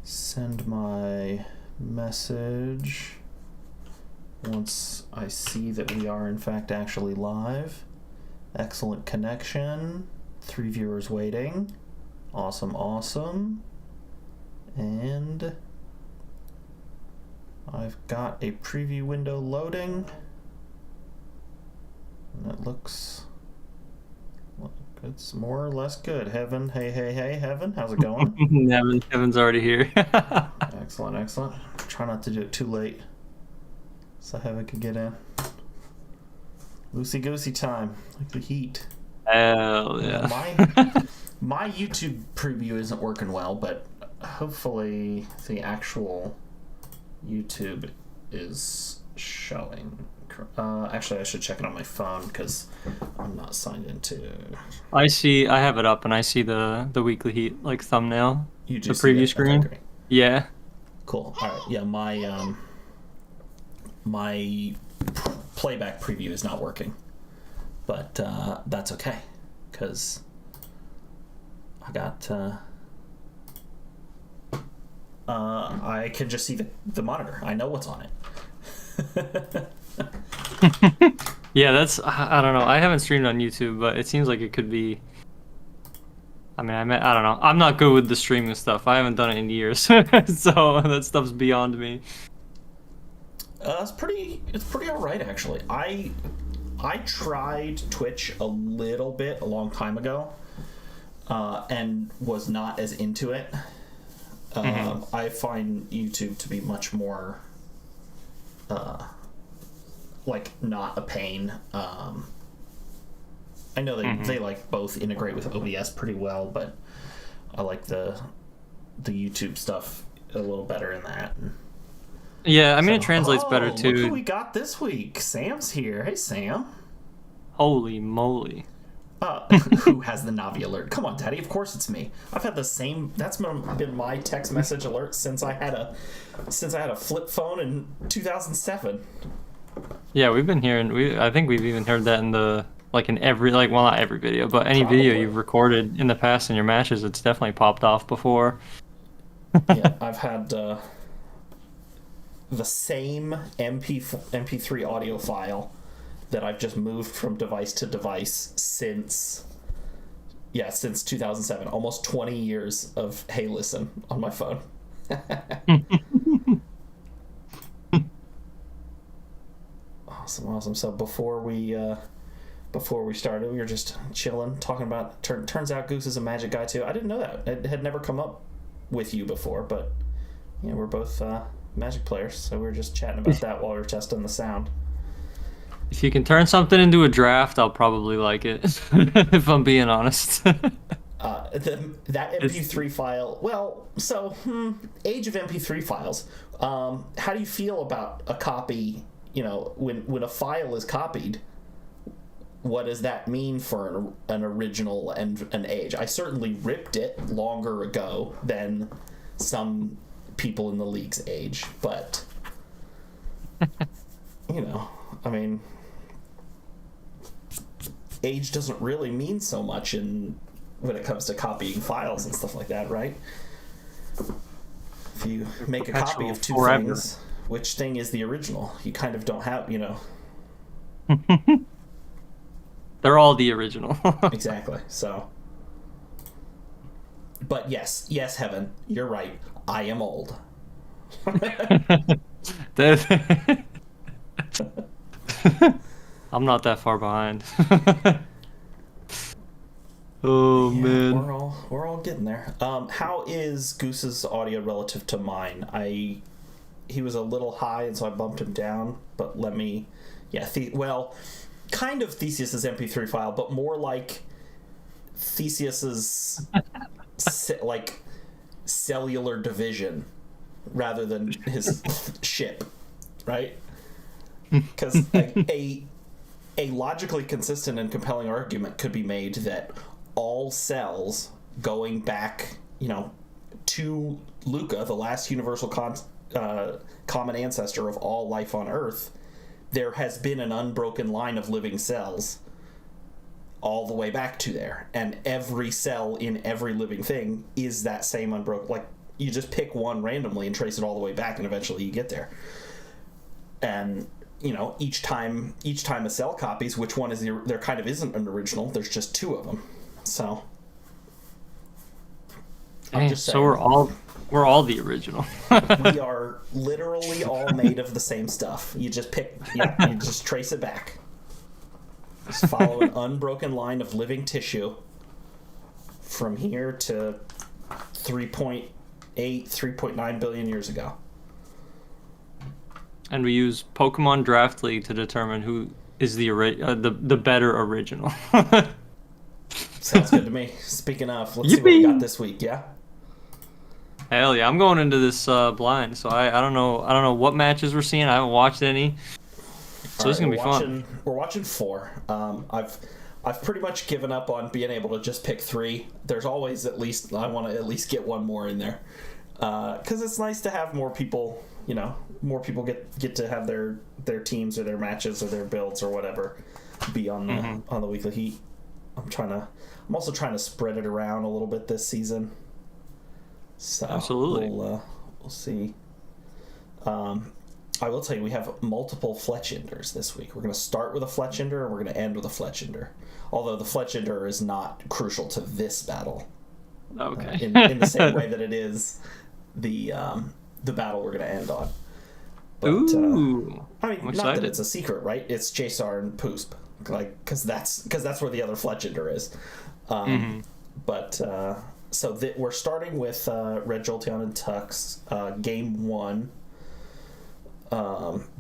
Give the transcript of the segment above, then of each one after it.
send my message once I see that we are in fact actually live. Excellent connection. 3 viewers waiting. Awesome, awesome. And I've got a preview window loading. And it looks like it's more or less good. Heaven, hey, Heaven, how's it going? Heaven's already here. Excellent, excellent. Try not to do it too late so Heaven can get in. Loosey goosey time, like the heat. Hell yeah. My YouTube preview isn't working well, but hopefully the actual YouTube is showing. Actually, I should check it on my phone because I'm not signed into. I have it up and I see the weekly heat like thumbnail. You just the preview screen. Okay, great. Yeah. Cool. All right. Yeah, my playback preview is not working, but that's okay because I got I can just see the monitor. I know what's on it. Yeah, I don't know. I haven't streamed on YouTube, but it seems like it could be. I mean, I don't know. I'm not good with the streaming stuff. I haven't done it in years, so that stuff's beyond me. It's pretty all right actually. I tried Twitch a little bit a long time ago, and was not as into it. I find YouTube to be much more like not a pain. I know they like both integrate with OBS pretty well, but I like the YouTube stuff a little better in that. Yeah, I mean, it translates better too. Look who we got this week. Sam's here. Hey, Sam. Holy moly. Who has the Navi alert? Come on, Daddy. Of course it's me. I've had the same. That's been my text message alert since I had a flip phone in 2007. Yeah, we've been hearing. I think we've even heard that in every well, not every video, but any video you've recorded in the past in your matches, it's definitely popped off before. Yeah, I've had the same MP3 audio file that I've just moved from device to device since 2007. Almost 20 years of Hey Listen on my phone. Awesome. So before we started, we were just chilling, talking about. Turns out Goose is a Magic guy too. I didn't know that. It had never come up with you before, but we're both Magic players, so we were just chatting about that while we were testing the sound. If you can turn something into a draft, I'll probably like it. If I'm being honest. That MP3 file. Well, so age of MP3 files. How do you feel about a copy? When a file is copied, what does that mean for an original and an age? I certainly ripped it longer ago than some people in the league's age, but I mean, age doesn't really mean so much when it comes to copying files and stuff like that, right? If you make a copy of two things, which thing is the original? You kind of don't have, They're all the original. Exactly. So, but yes, Heaven, you're right. I am old. I'm not that far behind. Oh man, we're all getting there. How is Goose's audio relative to mine? He was a little high, and so I bumped him down. But kind of Theseus's MP3 file, but more like Theseus's like cellular division rather than his ship, right? Because a logically consistent and compelling argument could be made that all cells going back, to Luca, the last universal common ancestor of all life on Earth, there has been an unbroken line of living cells all the way back to there, and every cell in every living thing is that same unbroken. Like, You just pick one randomly and trace it all the way back, and eventually you get there. And each time a cell copies, which one is there kind of isn't an original. There's just two of them. So I'm just saying, so we're all the original. we are literally all made of the same stuff. You just you just trace it back. Just follow an unbroken line of living tissue from here to 3.8, 3.9 billion years ago. And we use Pokemon Draft League to determine who is the better original. Sounds good to me. Speaking of, let's see what we got this week. Yeah. Hell yeah! I'm going into this blind, so I don't know what matches we're seeing. I haven't watched any, so this is gonna be fun. We're watching 4. I've pretty much given up on being able to just pick 3. There's always I want to at least get one more in there, because it's nice to have more people. More people get to have their teams or their matches or their builds or whatever be on the weekly heat. I'm also trying to spread it around a little bit this season. So absolutely, we'll see. I will tell you, we have multiple Fletchinders this week. We're going to start with a Fletchinder, and we're going to end with a Fletchinder. Although the Fletchinder is not crucial to this battle. Okay. In the same way that it is the battle we're going to end on. But, Ooh, I mean, not that it's a secret, right? It's Jasar and Poosp, because that's where the other Fletchinder is. But so we're starting with Red Jolteon and Tux, game 1.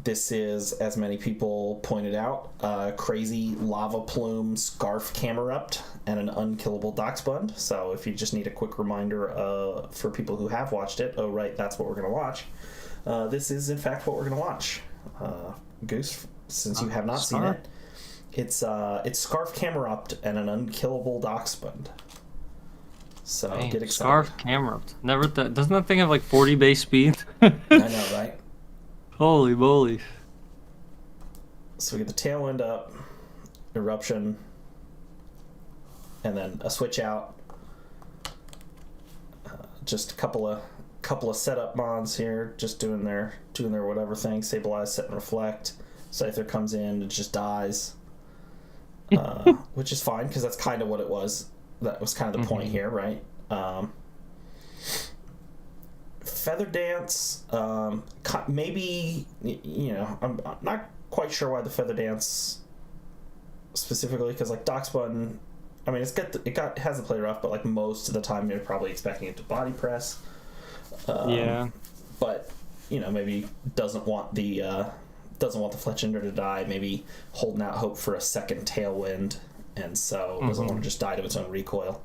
This is, as many people pointed out, crazy lava plume scarf Camerupt and an unkillable Doxbund. So if you just need a quick reminder for people who have watched it, oh right, that's what we're going to watch. This is in fact what we're going to watch. Goose, since you have not seen it, it's Scarf Camerupt and an unkillable Doxbund. So get excited. Scarf Camerupt. Never doesn't that thing have like 40 base speed? I know, right? Holy moly. So we get the Tailwind up, Eruption, and then a switch out. Just a couple of setup mons here, just doing their whatever thing. Sableye, Set and Reflect. Scyther comes in, it just dies. Which is fine, because that's kind of what it was. That was kind of the point here, right? Feather Dance, maybe, I'm not quite sure why the Feather Dance specifically, because like Doxbun, I mean, it has the play rough, but like most of the time you're probably expecting it to body press. Yeah. But maybe doesn't want the Fletchinder to die. Maybe holding out hope for a second Tailwind, and so doesn't want to just die to its own recoil.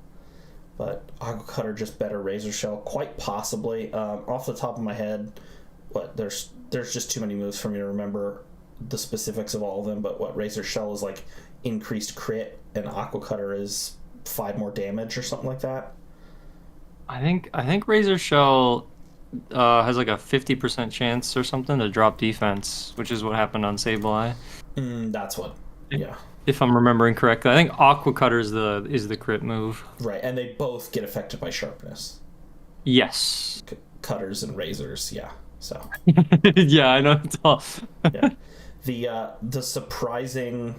But Aqua Cutter just better Razor Shell, quite possibly. Off the top of my head, there's just too many moves for me to remember the specifics of all of them. But Razor Shell is like increased crit, and Aqua Cutter is 5 more damage or something like that. I think Razor Shell has like a 50% chance or something to drop defense, which is what happened on Sableye. That's what. Yeah. If I'm remembering correctly, I think Aqua Cutter is the crit move. Right, and they both get affected by sharpness. Yes. Cutters and razors, yeah. So. Yeah, I know it's all. Yeah. The surprising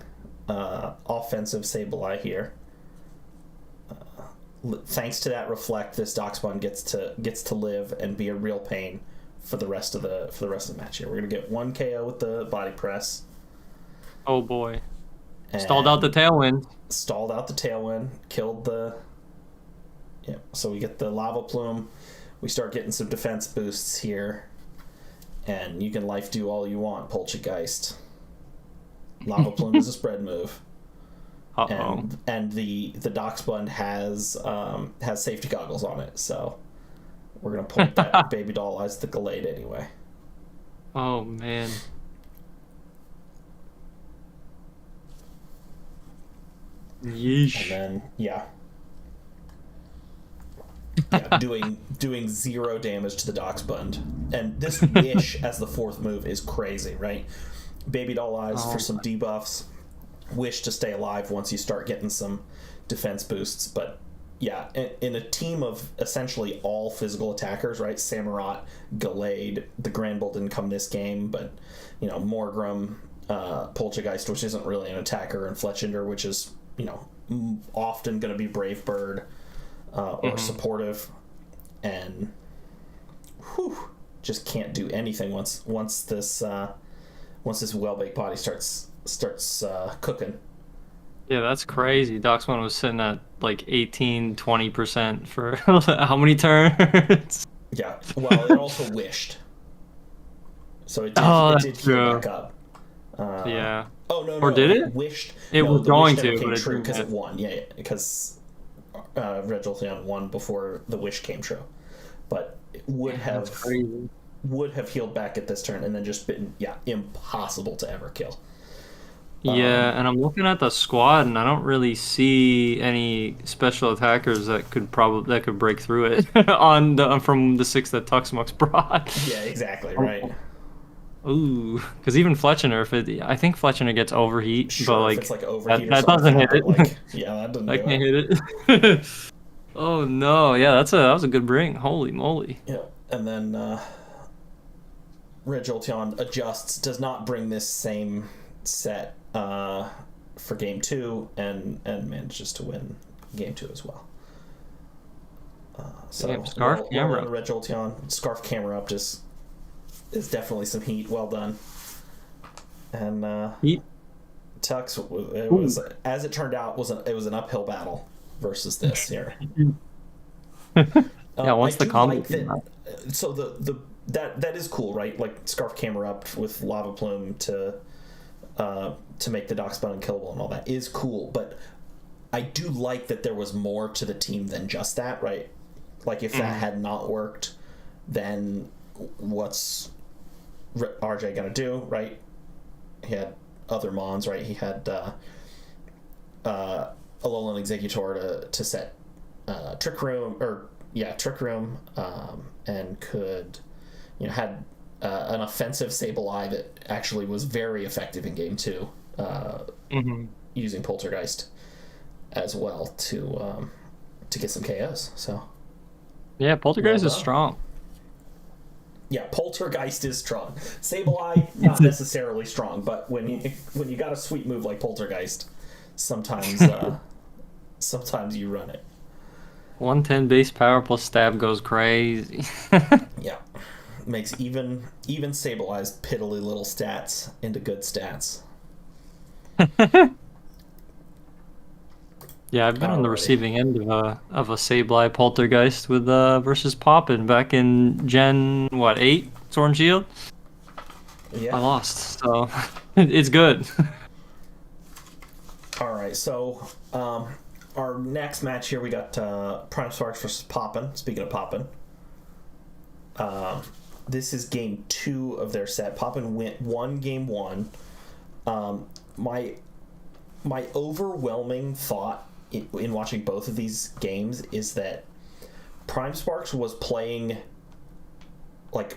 offensive Sableye here. Thanks to that Reflect, this Doxbun gets to live and be a real pain for the rest of the match here. We're gonna get 1 KO with the body press. Oh boy. Stalled out the Tailwind. Killed the... Yeah, so we get the Lava Plume. We start getting some defense boosts here. And you can life do all you want, Poltergeist. Lava Plume is a spread move. Uh-oh. And the Doxbund has safety goggles on it, so we're going to point that Baby Doll as the Gallade anyway. Oh, man. Yeesh. And then doing 0 damage to the Doxbund. And this Wish as the 4th move is crazy, right? Baby Doll Eyes for some debuffs. Wish to stay alive once you start getting some defense boosts, but yeah, in a team of essentially all physical attackers, right? Samurott, Gallade, the Granbull didn't come this game, but, you know, Morgrim, Poltergeist, which isn't really an attacker, and Fletchinder, which is, you know, often going to be Brave Bird or supportive, and just can't do anything once this well-baked body starts cooking. Yeah, that's crazy. Doxman was sitting at like 18-20% for how many turns? Yeah, well, it also wished. So it did heal back up. Yeah. Oh, no. Or did it? Wished. It was going to, but it true because it won. Yeah, because Red Jolteon won before the wish came true. But it would have healed back at this turn and then just been, impossible to ever kill. Yeah, and I'm looking at the squad, and I don't really see any special attackers that could break through it from the 6 that Tuxmux brought. Yeah, exactly, right. Ooh, because even Fletchinder, I think Fletchinder gets overheat, sure, but like, if it's like overheat that doesn't hit it. Like, yeah, that doesn't. I can't hit it. Oh no, yeah, that was a good bring. Holy moly. Yeah, and then Red Jolteon adjusts, does not bring this same set for game 2, and manages to win game 2 as well. So Scarf camera. Red Jolteon, Scarf camera up is definitely some heat. Well done. And heat. Tux, it was, as it turned out, it was an uphill battle versus this here. Yeah, once the combo so that is cool, right? Like Scarf camera up with Lava Plume to make the Doxbone unkillable and all that is cool, but I do like that there was more to the team than just that, right? Like if that had not worked, then what's RJ gonna do, right? He had other Mons, right? He had Alolan Executor to set Trick Room, and could, had an offensive Sableye that actually was very effective in game 2, using Poltergeist as well to get some KOs. So yeah, Poltergeist is strong. Yeah, Poltergeist is strong. Sableye, not necessarily strong, but when you got a sweet move like Poltergeist, sometimes you run it. 110 base power plus stab goes crazy. Yeah, makes even Sableye's piddly little stats into good stats. Yeah, I've been on the receiving end of a Sableye Poltergeist with versus Poppin back in Gen 8 Sword and Shield. Yeah, I lost, so it's good. All right, so our next match here, we got Prime Sparks versus Poppin. Speaking of Poppin, this is game 2 of their set. Poppin won game 1. My overwhelming thought in watching both of these games is that Prime Sparks was playing the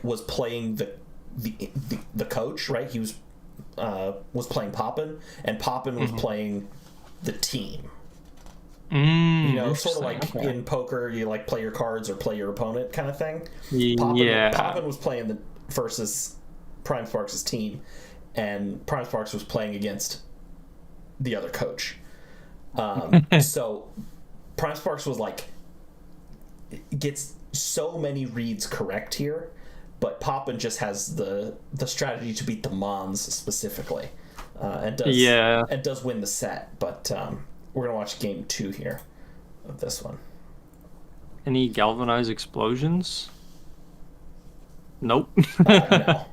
coach, right? He was playing Poppin, and Poppin was playing the team. Sort of like in poker, you like play your cards or play your opponent kind of thing. Poppin was playing versus Prime Sparks' team, and Prime Sparks was playing against the other coach. So Prime Sparks was gets so many reads correct here, but Poppin just has the strategy to beat the Mons specifically, and does win the set. But we're gonna watch game 2 here of this one. Any galvanized explosions? Nope. No.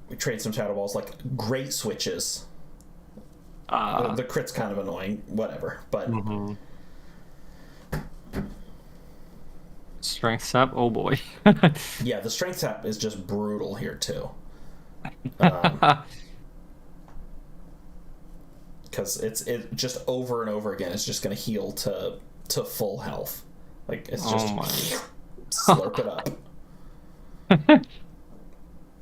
We trade some Shadow Balls, great switches. The crit's kind of annoying, whatever, but... Strength Sap, oh boy. Yeah, the Strength Sap is just brutal here, too. Because it just over and over again, it's just going to heal to full health. It's just slurp it up.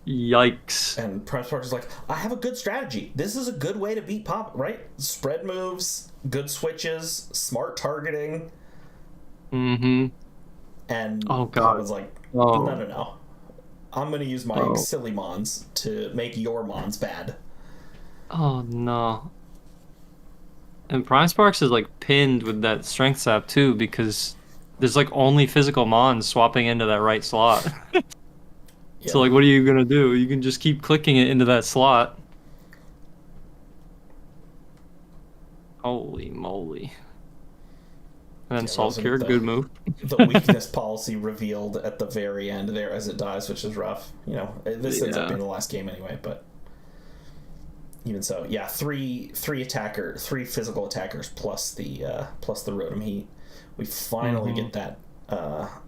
Yikes. And Prime Spark is like, I have a good strategy. This is a good way to beat Pop, right? Spread moves, good switches, smart targeting. Mm-hmm. And Oh, God. Pop was like, Oh. no. I'm going to use my silly mons to make your mons bad. Oh, no. And Prime Sparks is like pinned with that strength sap too, because there's like only physical mons swapping into that right slot. Yeah. So like, what are you gonna do? You can just keep clicking it into that slot. Holy moly. And then Salt Cure, good move. The weakness policy revealed at the very end there as it dies, which is rough. You know, this ends up being the last game anyway, but even so, yeah, three physical attackers plus the Rotom Heat. We finally get that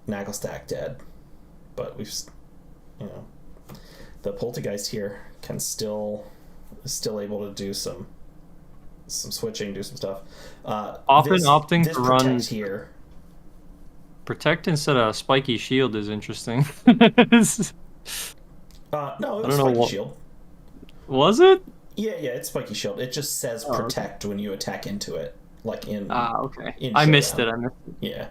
Nagelstack dead, but we've, you know, the Poltergeist here is still able to do some switching, do some stuff. Often opting to run here. Protect instead of Spiky Shield is interesting. No, it was Spiky Shield. Was it? Yeah, it's Spiky Shield. It just says protect when you attack into it, like in. Okay. In I missed it. Yeah.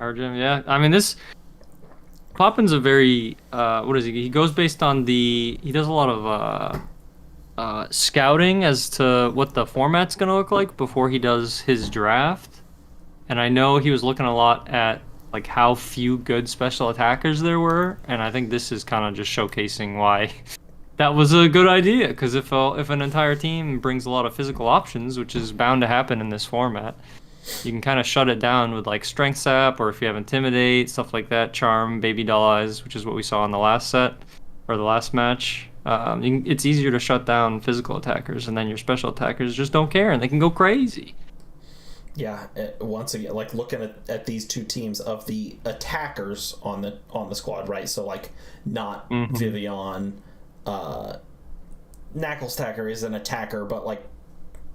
Argem, yeah. I mean, this Poppin's a very what is he? He goes based on he does a lot of scouting as to what the format's gonna look like before he does his draft. And I know he was looking a lot at like how few good special attackers there were, and I think this is kind of just showcasing why that was a good idea. Because if an entire team brings a lot of physical options, which is bound to happen in this format, you can kind of shut it down with like Strength Sap, or if you have Intimidate, stuff like that, Charm, Baby Doll Eyes, which is what we saw in the last set or the last match. It's easier to shut down physical attackers, and then your special attackers just don't care and they can go crazy. Yeah, once again, like looking at these two teams of the attackers on the squad, right? So like not Vivian, Knucklestacker is an attacker, but like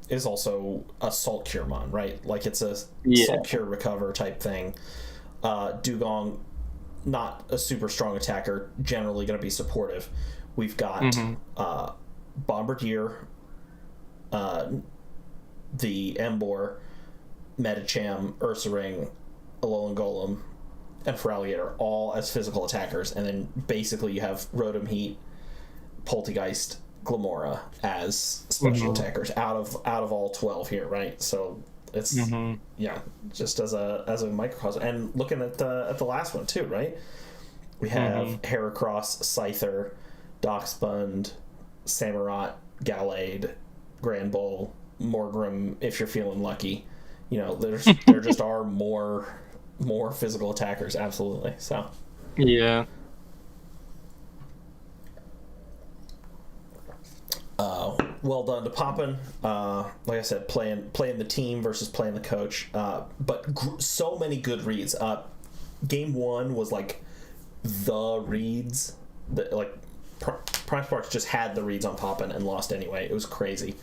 is also a Salt Cure mon, right? Like it's a Salt Cure recover type thing. Dugong, not a super strong attacker, generally going to be supportive. We've got Bombardier, the Embor, Medicham, Ursaring, Alolan Golem, and Feraligatr all as physical attackers, and then basically you have Rotom Heat, Poltegeist, Glamora as special attackers out of all 12 here, right? So it's just as a microcosm. And looking at the last one too, right? We have Heracross, Scyther, Doxbund, Samurott, Gallade, Granbull, Morgrem if you're feeling lucky. You know, there just are more physical attackers, absolutely. So yeah. Well done to Poppin. Like I said, playing the team versus playing the coach. But so many good reads. Game one was like the reads that like Prime Sparks just had the reads on Poppin and lost anyway. It was crazy.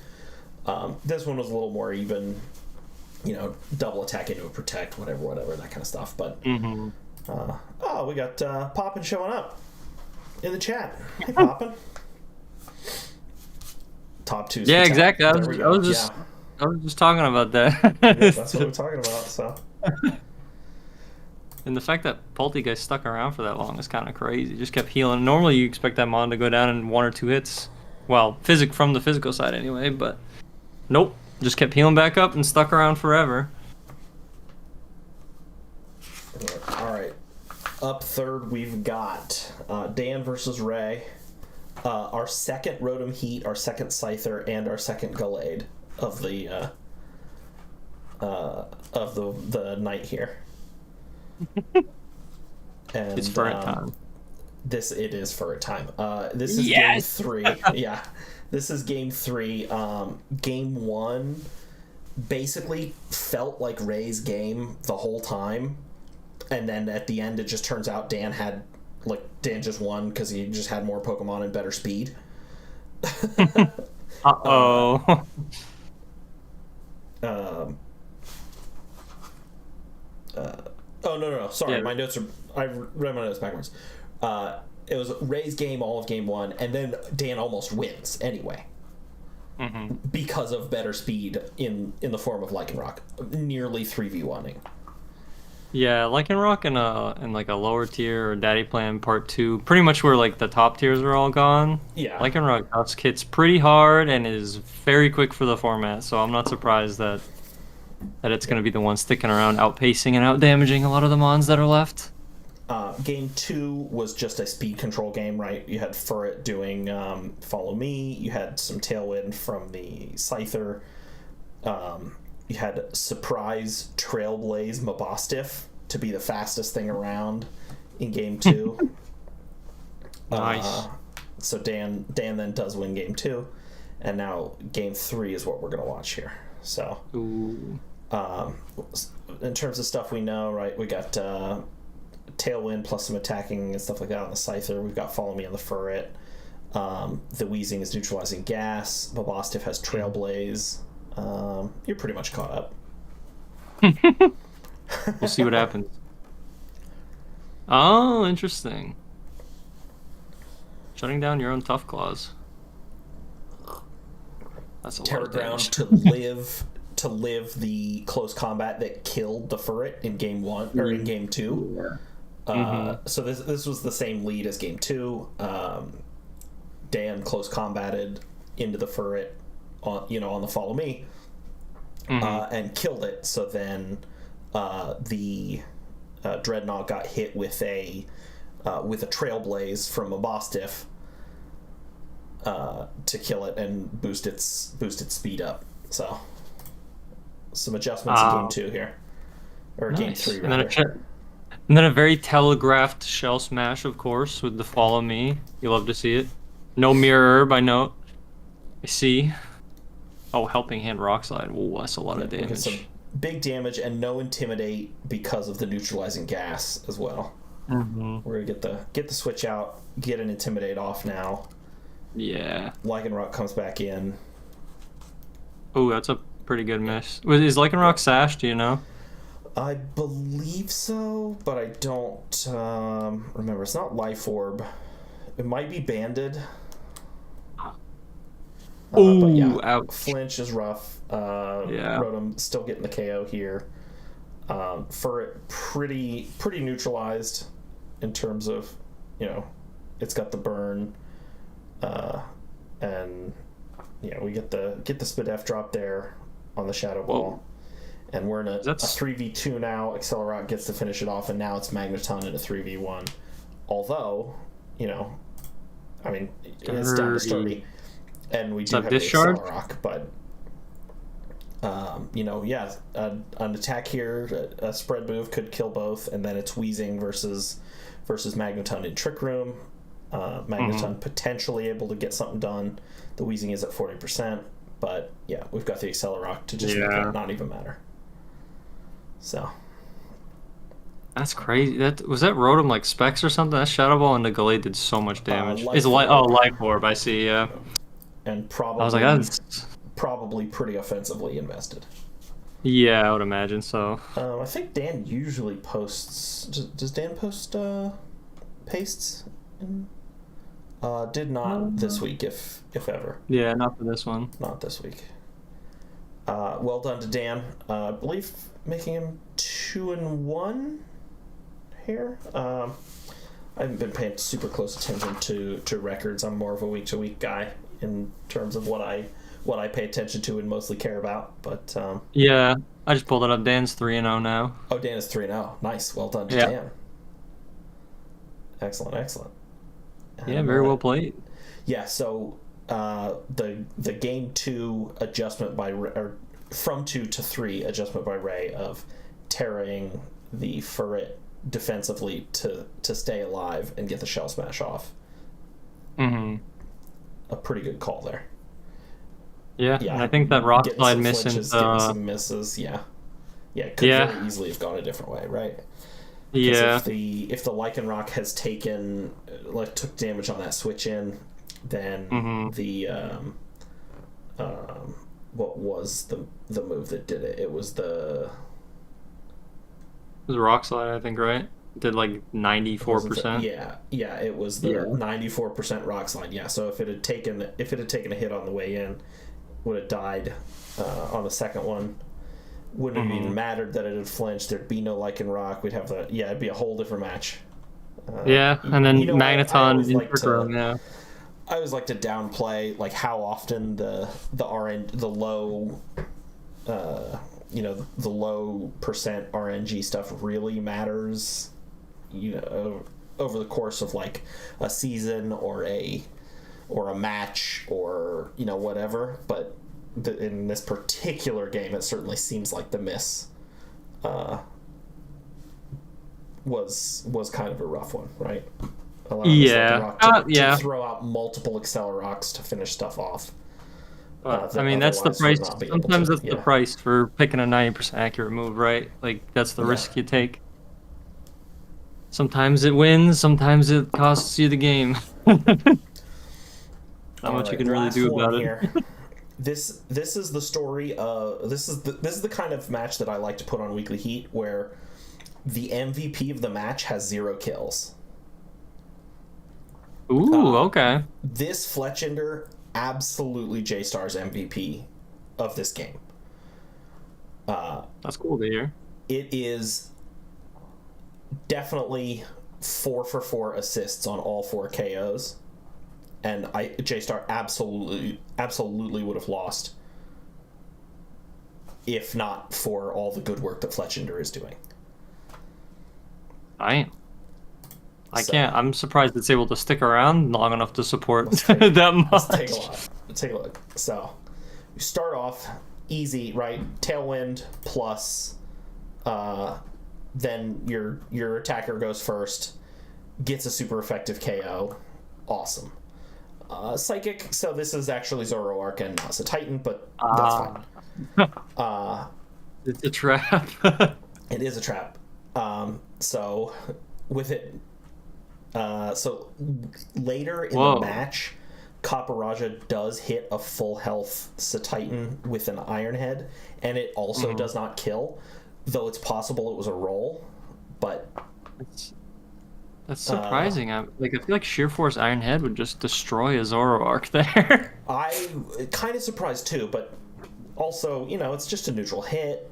This one was a little more even. You know, double attack into a protect, whatever, that kind of stuff. But we got Poppin showing up in the chat. Hey, Poppin. Top two. Yeah, exactly. I was just talking about that. Yeah, that's what we're talking about. So, and the fact that Poltegeist stuck around for that long is kind of crazy. Just kept healing. Normally, you expect that mon to go down in 1 or 2 hits. Well, from the physical side anyway, but nope. Just kept healing back up and stuck around forever. All right. Up third, we've got Dan versus Ray. Our second Rotom Heat, our second Scyther, and our second Gallade of the night here. And it's for a time. It is for a time. This is game 3. Yeah. This is game 3. Game 1 basically felt like Ray's game the whole time, and then at the end it just turns out Dan just won because he just had more Pokemon and better speed. Oh, no. Sorry, Yeah. my notes are... I read my notes backwards. It was Ray's game, all of game 1, and then Dan almost wins anyway. Mm-hmm. Because of better speed in the form of Lycanroc. Nearly 3v1ing. Yeah, Lycanroc in like a lower tier or Daddy Plan Part 2, pretty much where like the top tiers are all gone. Yeah. Lycanroc Dusk hits pretty hard and is very quick for the format, so I'm not surprised that it's going to be the one sticking around, outpacing and outdamaging a lot of the mons that are left. Game 2 was just a speed control game, right? You had Furret doing Follow Me. You had some Tailwind from the Scyther. You had Surprise Trailblaze Mabostiff to be the fastest thing around in Game 2. Nice. So Dan then does win Game 2. And now Game 3 is what we're going to watch here. So, Ooh. In terms of stuff we know, right, we got... Tailwind plus some attacking and stuff like that on the Scyther. We've got Follow Me on the Furret. The Wheezing is neutralizing gas. Mabostiff has Trailblaze. You're pretty much caught up. We'll see what happens. Oh, interesting. Shutting down your own Tough Claws. That's a Terra lot of Ground damage. to live the close combat that killed the Furret in Game 1 or in Game 2. Yeah. So this was the same lead as Game 2. Dan close combated into the Furret on the Follow Me, and killed it. So then the Dreadnought got hit with a Trailblaze from a Mabostiff to kill it and boost its speed up. So some adjustments in Game 2 here, or Nice. Game 3 rather. And then a very telegraphed Shell Smash, of course, with the Follow Me. You love to see it. No Mirror Herb, I note. I see. Oh, Helping Hand Rock Slide. Ooh, that's a lot of We get damage. some big damage and no Intimidate because of the neutralizing gas as well. Mm-hmm. We're gonna get the switch out, get an Intimidate off now. Yeah. Lycanroc comes back in. Oh, that's a pretty good miss. Is Lycanroc Sash, do you know? I believe so, but I don't remember. It's not Life Orb. It might be Banded. But yeah, ouch. Flinch is rough. Yeah. Rotom still getting the KO here. Furret pretty neutralized in terms of, it's got the burn, and we get the Spadef drop there on the Shadow Ball. And we're in a 3v2 now. Accelerock gets to finish it off, and now it's Magneton in a 3v1. Although, it's down to sturdy. And we do have the Discharge? Accelerock, but, an attack here, a spread move could kill both, and then it's Wheezing versus Magneton in Trick Room. Magneton potentially able to get something done. The Wheezing is at 40%, but, yeah, we've got the Accelerock to just make that not even matter. So that's crazy. Was that Rotom like Specs or something? That Shadow Ball and the Gallade did so much damage. Life Orb, I see, yeah. And probably I was like, that's probably pretty offensively invested. Yeah, I would imagine so. I think Dan usually posts. Does Dan post pastes? Did not this week, if ever. Yeah, not for this one. Not this week. Well done to Dan. I believe making him 2-1 here. I haven't been paying super close attention to records. I'm more of a week-to-week guy in terms of what I pay attention to and mostly care about. But yeah, I just pulled it up. Dan's 3-0 now. Oh, Dan is 3-0. Nice. Well done to Yeah. Dan. Excellent. Yeah, very well played. Yeah. So the Game 2 adjustment or from 2 to 3 adjustment by Ray of terraing the Furret defensively to stay alive and get the Shell Smash off. Mm-hmm. A pretty good call there. Yeah, and I think that Rock Slide miss getting some misses. Yeah, it could very easily have gone a different way, right? Yeah. If the Lycanroc has took damage on that switch in, then the what was the move that did it? It was the was Rock Slide, I think, right? Did like 94%. Yeah, it was the 94% Rock Slide. Yeah, so if it had taken a hit on the way in, would have died on the second one. Wouldn't have even mattered that it had flinched. There'd be no Lycan Rock. We'd have it'd be a whole different match. And then Magneton, I always like to downplay like how often the low the low percent RNG stuff really matters, over the course of like a season or a match or whatever. But in this particular game, it certainly seems like the miss was kind of a rough one, right? To throw out multiple Accelerocks to finish stuff off. I mean, that's the price. Sometimes that's the price for picking a 90% accurate move, right? Like, that's the risk you take. Sometimes it wins, sometimes it costs you the game. Not much you can really do about it. This is the story of this is the kind of match that I like to put on Weekly Heat, where the MVP of the match has 0 kills. Ooh, okay. This Fletchender absolutely J-Star's MVP of this game. That's cool to hear. It is definitely 4 for 4 assists on all 4 KOs, and J-Star absolutely would have lost if not for all the good work that Fletchender is doing. I can't. I'm surprised it's able to stick around long enough to support that much. Let's take a look. So, we start off easy, right? Tailwind plus, then your attacker goes first, gets a super effective KO. Awesome. Psychic. So this is actually Zoroark and not a Titan, but that's fine. It's a trap. It is a trap. So with it. So later in the match, Copperajah does hit a full health Titan with an Iron Head, and it also does not kill, though it's possible it was a roll. But that's surprising. I feel like Sheer Force Iron Head would just destroy a Zoroark there. I'm kind of surprised too, but also it's just a neutral hit,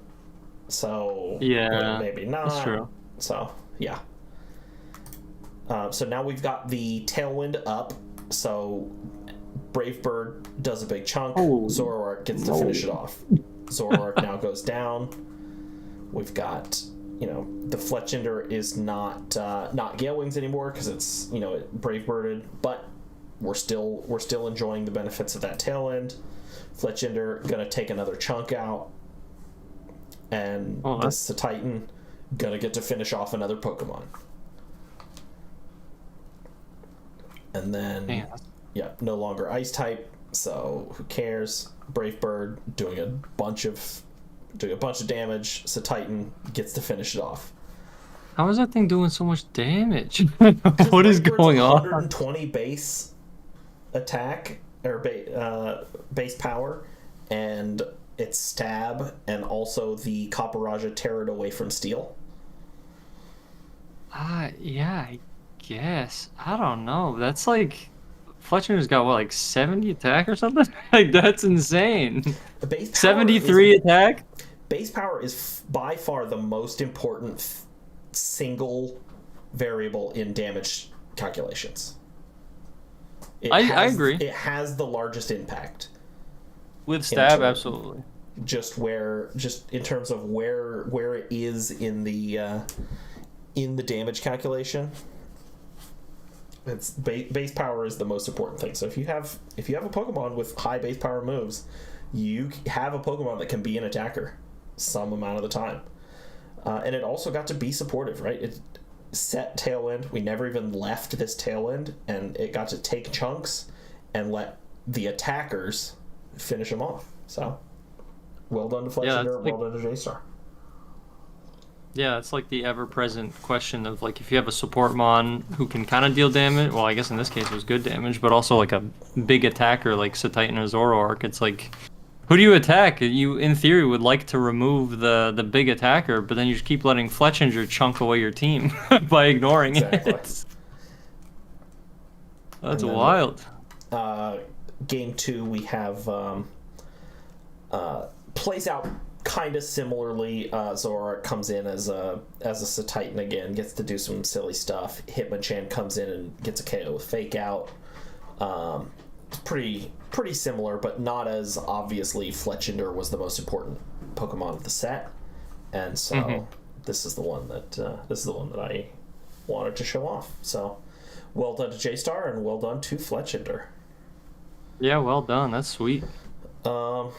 so maybe not. That's true. So yeah. So now we've got the Tailwind up, so Brave Bird does a big chunk. Zoroark gets to finish it off. Zoroark now goes down. We've got, the Fletchender is not Gale Wings anymore because it's, it Brave Birded, but we're still enjoying the benefits of that Tailwind. Fletchender gonna take another chunk out, and this Titan gonna get to finish off another Pokemon. And then, no longer Ice type, so who cares? Brave Bird doing a bunch of damage. So Titan gets to finish it off. How is that thing doing so much damage? What is going on? 120 base attack or base power, and its stab, and also the Copperajah tear it away from steel. Yeah. Yes, I don't know. That's like Fletcher's got what, 70 attack or something? That's insane. The base power 73 attack. Base power is by far the most important single variable in damage calculations. I agree. It has the largest impact. With stab, absolutely. Just in terms of where it is in the damage calculation. It's base power is the most important thing. So if you have a Pokemon with high base power moves, you have a Pokemon that can be an attacker some amount of the time. And it also got to be supportive, right? It set Tailwind. We never even left this Tailwind, and it got to take chunks and let the attackers finish them off. So well done to Fletchender, well done to J-Star. Yeah, it's like the ever-present question of, if you have a support mon who can kind of deal damage, well, I guess in this case it was good damage, but also a big attacker like Titan or Zoroark, it's Who do you attack? You, in theory, would like to remove the big attacker, but then you just keep letting Fletchinger chunk away your team by ignoring Exactly. it. That's wild. Game 2, we have plays out kind of similarly. Zora comes in as a Titan again, gets to do some silly stuff. Hitmonchan comes in and gets a KO with Fake Out. Pretty similar, but not as obviously. Fletchinder was the most important Pokemon of the set, and so this is the one that I wanted to show off. So, well done to J-Star, and well done to Fletchinder. Yeah, well done. That's sweet. So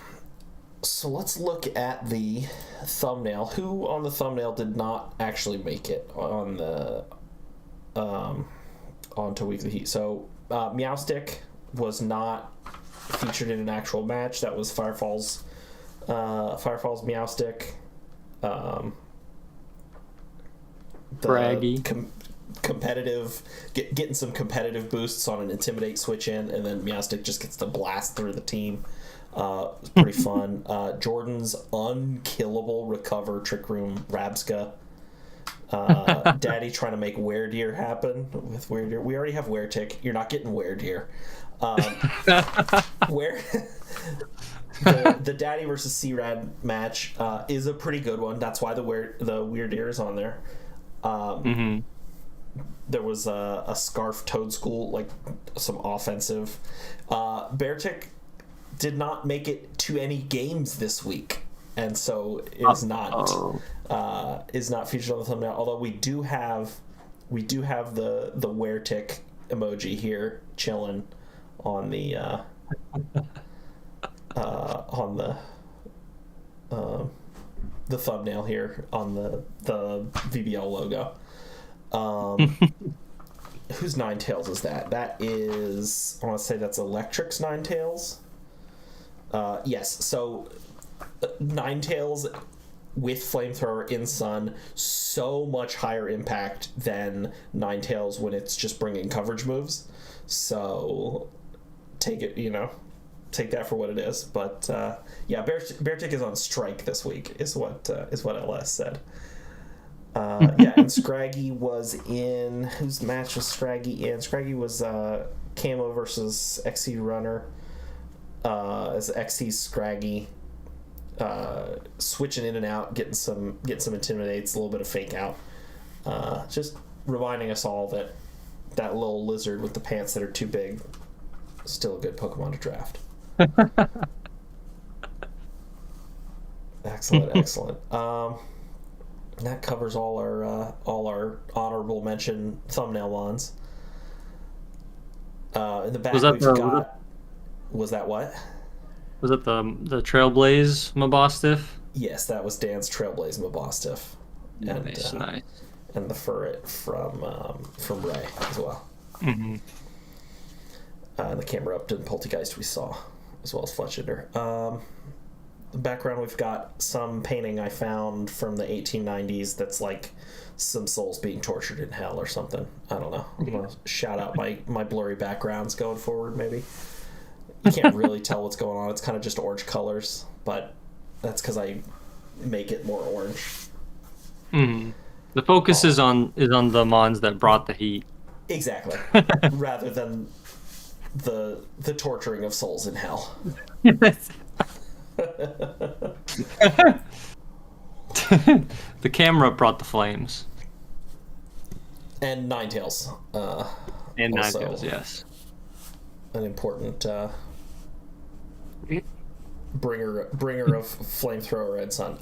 let's look at the thumbnail. Who on the thumbnail did not actually make it on the onto Weekly Heat? So Meowstick was not featured in an actual match. That was Firefall's Meowstick. Braggy. Competitive, getting some competitive boosts on an Intimidate switch in, and then Meowstick just gets to blast through the team. It's pretty fun. Jordan's unkillable recover Trick Room Rabska. Daddy trying to make Weredeer happen with Weredeer. We already have Weretick. You're not getting Weredeer. Where the Daddy versus C-Rad match is a pretty good one. That's why the Weredeer is on there. There was a Scarf Toadschool, like some offensive. Beartick did not make it to any games this week, and so is not featured on the thumbnail. Although we do have the Weretick emoji here chilling on the the thumbnail here on the VBL logo. Whose Ninetales is that? That is, I want to say that's Electric's Ninetales. Yes, so Ninetales with Flamethrower in Sun, so much higher impact than Ninetales when it's just bringing coverage moves. So take that for what it is. But yeah, Beartick is on strike this week, is what LS said. Yeah, and Scraggy was in. Whose match was Scraggy in? Scraggy was Camo versus XC Runner. As XC's Scraggy, switching in and out, getting some intimidates, a little bit of Fake Out. Just reminding us all that little lizard with the pants that are too big is still a good Pokemon to draft. Excellent. That covers all our honorable mention thumbnail ones. In the back was that what? Was it the Trailblaze Mabostiff? Yes, that was Dan's Trailblaze Mabostiff. Nice. And the Furret from Ray as well. Mm-hmm. The camera up to the Poltergeist we saw, as well as Fletchinder. The background, we've got some painting I found from the 1890s that's like some souls being tortured in hell or something. I don't know. I'm going to shout out my blurry backgrounds going forward, maybe. You can't really tell what's going on. It's kind of just orange colors, but that's because I make it more orange. Mm-hmm. The focus is on the mons that brought the heat. Exactly. Rather than the torturing of souls in hell. The camera brought the flames. And Ninetales. And Ninetales, yes. An important bringer of Flamethrower Red Sun.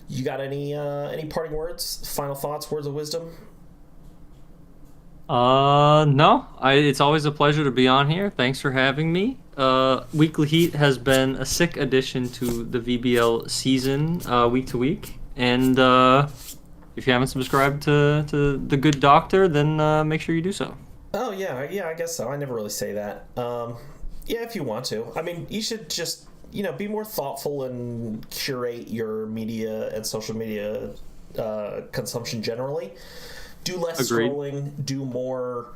You got any parting words, final thoughts, words of wisdom? No. It's always a pleasure to be on here. Thanks for having me. Weekly Heat has been a sick addition to the VBL season, week to week. And if you haven't subscribed to The Good Doctor, then make sure you do so. Oh, yeah, I guess so. I never really say that. Yeah, if you want to. I mean, you should just, be more thoughtful and curate your media and social media consumption generally. Do less Agreed. scrolling, do more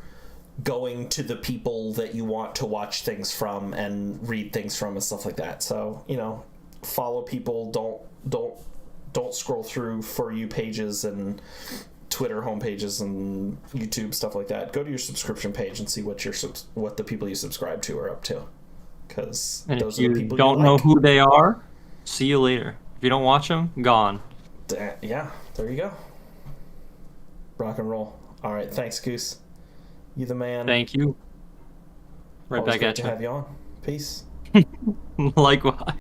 going to the people that you want to watch things from and read things from and stuff like that. So, you know, follow people. Don't scroll through For You pages and Twitter homepages and YouTube stuff like that. Go to your subscription page and see what the people you subscribe to are up to. Because those are the people you don't like. know who they are. See you later. If you don't watch them, gone. Yeah, there you go. Rock and roll. All right, thanks, Goose. You the man. Thank you. Right Always back great at to you. have you on. Peace. Likewise.